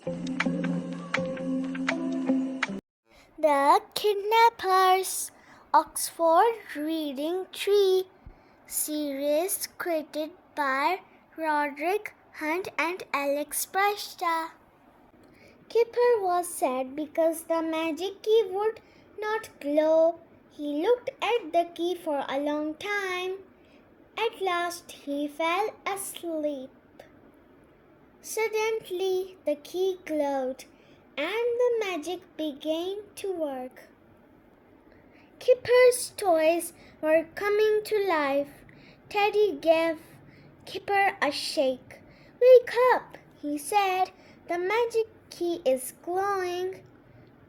The Kidnappers, Oxford Reading Tree series created by Roderick Hunt and Alex Presta. Kipper was sad because the magic key would not glow. He looked at the key for a long time. At last he fell asleep. Suddenly the key glowed and the magic began to work. Kipper's toys were coming to life. Teddy gave Kipper a shake. "Wake up," he said. "The magic key is glowing.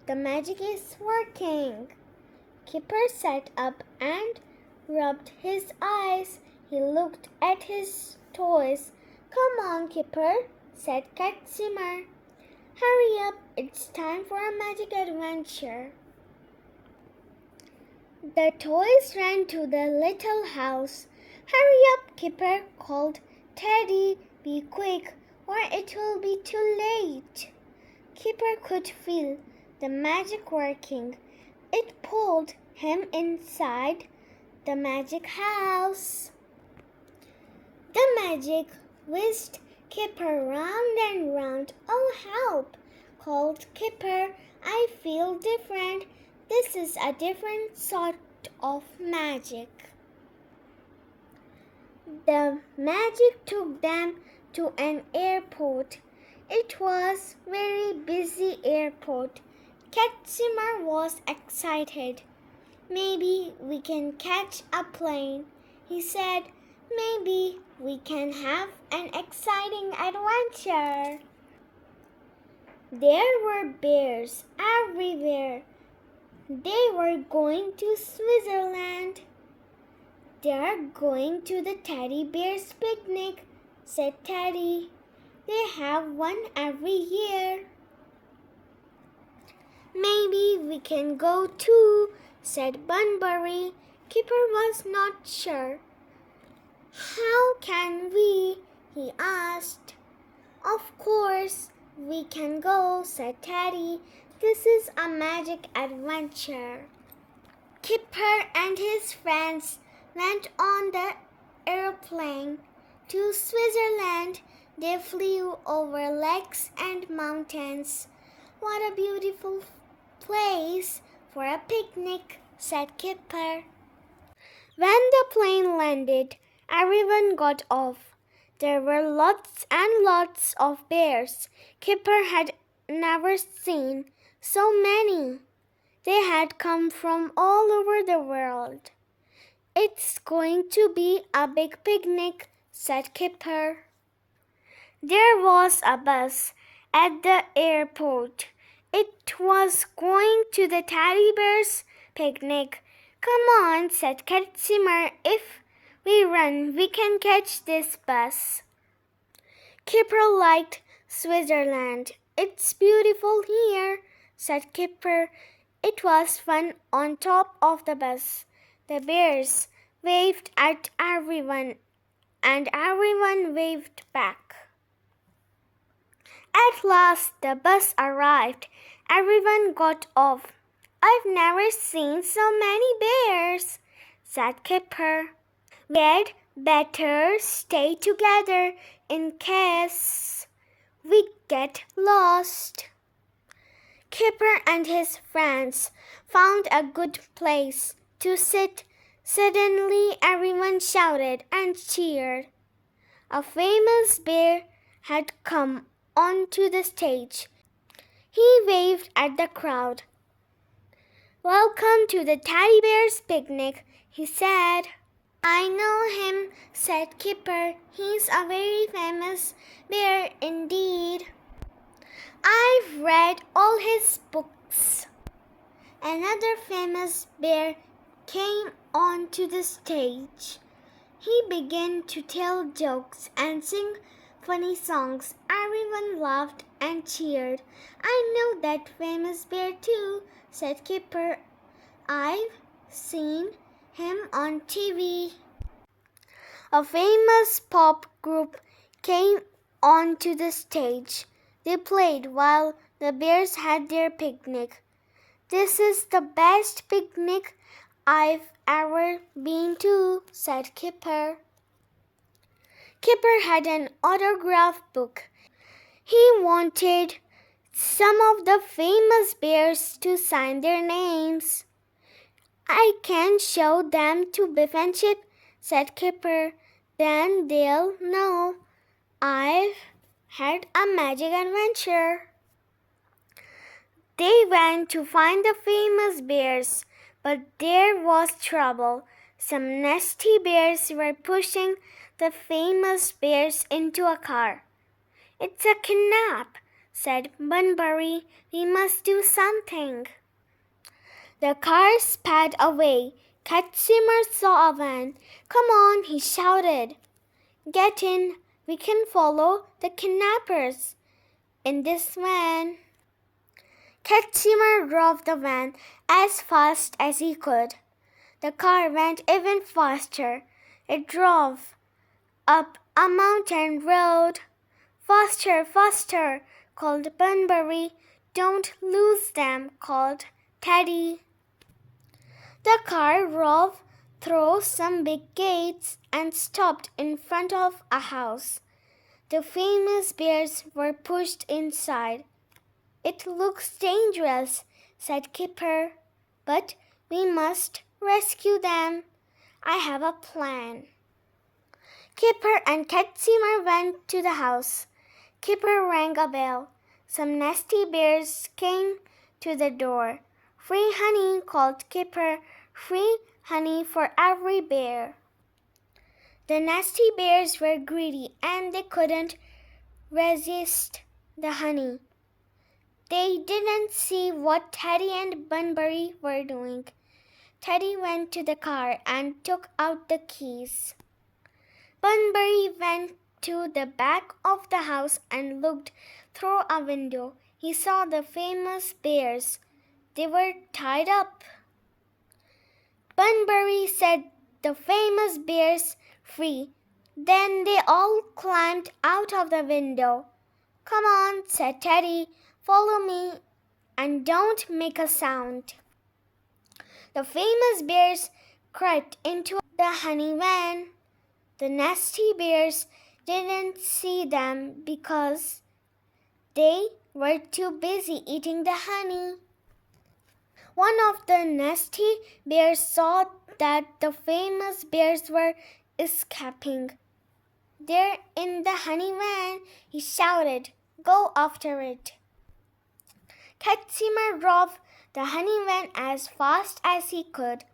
The magic is working." Kipper sat up and rubbed his eyes. He looked at his toys. "Come on, Kipper," said Casimir. "Hurry up, it's time for a magic adventure." The toys ran to the little house. "Hurry up, Kipper," called Teddy. "Be quick, or it will be too late." Kipper could feel the magic working. It pulled him inside the magic house. The magic whisked Kipper round and round. "Oh, help!" called Kipper. "I feel different. This is a different sort of magic." The magic took them to an airport. It was a very busy airport. Casimir was excited. "Maybe we can catch a plane," he said. "Maybe we can have an exciting adventure." There were bears everywhere. They were going to Switzerland. "They are going to the teddy bears' picnic," said Teddy. "They have one every year." "Maybe we can go too," said Bunbury. Kipper was not sure. "How can we?" he asked. "Of course we can go," said Teddy. "This is a magic adventure." Kipper and his friends went on the airplane to Switzerland. They flew over lakes and mountains. "What a beautiful place for a picnic," said Kipper. When the plane landed, everyone got off. There were lots and lots of bears. Kipper had never seen so many. They had come from all over the world. "It's going to be a big picnic," said Kipper. There was a bus at the airport. It was going to the teddy bears' picnic. "Come on," said Casimir. "If we run, we can catch this bus." Kipper liked Switzerland. "It's beautiful here," said Kipper. It was fun on top of the bus. The bears waved at everyone, and everyone waved back. At last the bus arrived. Everyone got off. "I've never seen so many bears," said Kipper. "We had better stay together in case we get lost." Kipper and his friends found a good place to sit. Suddenly everyone shouted and cheered. A famous bear had come onto the stage. He waved at the crowd. "Welcome to the teddy bears' picnic," he said. "I know him," said Kipper. "He's a very famous bear indeed. I've read all his books." Another famous bear came onto the stage. He began to tell jokes and sing funny songs. Everyone laughed and cheered. "I know that famous bear too," said Kipper. "I've seen him on TV." A famous pop group came onto the stage. They played while the bears had their picnic. "This is the best picnic I've ever been to," said Kipper. Kipper had an autograph book. He wanted some of the famous bears to sign their names. "I can show them to Biff and Chip," said Kipper. "Then they'll know I've had a magic adventure." They went to find the famous bears, but there was trouble. Some nasty bears were pushing the famous bears into a car. "It's a kidnap," said Bunbury. "We must do something." The car sped away. Katzimer saw a van. "Come on," he shouted. "Get in. We can follow the kidnappers in this van." Katzimer drove the van as fast as he could. The car went even faster. It drove up a mountain road. "Faster, faster," called Bunbury. "Don't lose them," called Teddy. The car drove through some big gates and stopped in front of a house. The famous bears were pushed inside. "It looks dangerous," said Kipper, "but we must rescue them. I have a plan." Kipper and Katzimer went to the house. Kipper rang a bell. Some nasty bears came to the door. "Free honey," called Kipper. "Free honey for every bear." The nasty bears were greedy and they couldn't resist the honey. They didn't see what Teddy and Bunbury were doing. Teddy went to the car and took out the keys. Bunbury went to the back of the house and looked through a window. He saw the famous bears. They were tied up. Bunbury set the famous bears free. Then they all climbed out of the window. "Come on," said Teddy. "Follow me and don't make a sound." The famous bears crept into the honey van. The nasty bears didn't see them because they were too busy eating the honey. One of the nasty bears saw that the famous bears were escaping. "They're in the honey van," he shouted. "Go after it." Katzimer drove the honey van as fast as he could.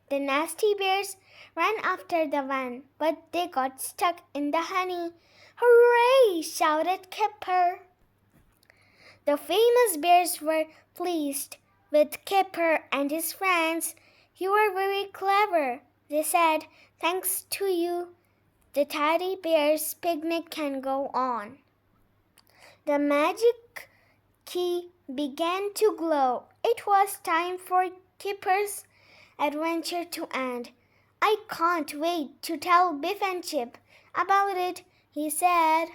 The nasty bears ran after the van, but they got stuck in the honey. "Hooray!" shouted Kipper. The famous bears were pleased with Kipper and his friends. "You are very clever," they said. "Thanks to you, the teddy bear's picnic can go on." The magic key began to glow. It was time for Kipper's adventure to end. "I can't wait to tell Biff and Chip about it," he said.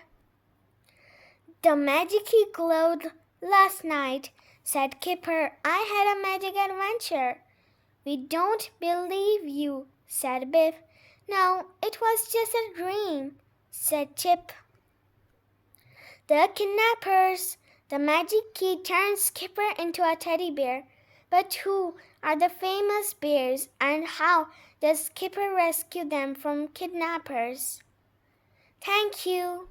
"The magic key glowed last night," said Kipper. "I had a magic adventure." "We don't believe you," said Biff. "No, it was just a dream," said Chip. The kidnappers. The magic key turns Kipper into a teddy bear. But who are the famous bears and how does Kipper rescue them from kidnappers? Thank you.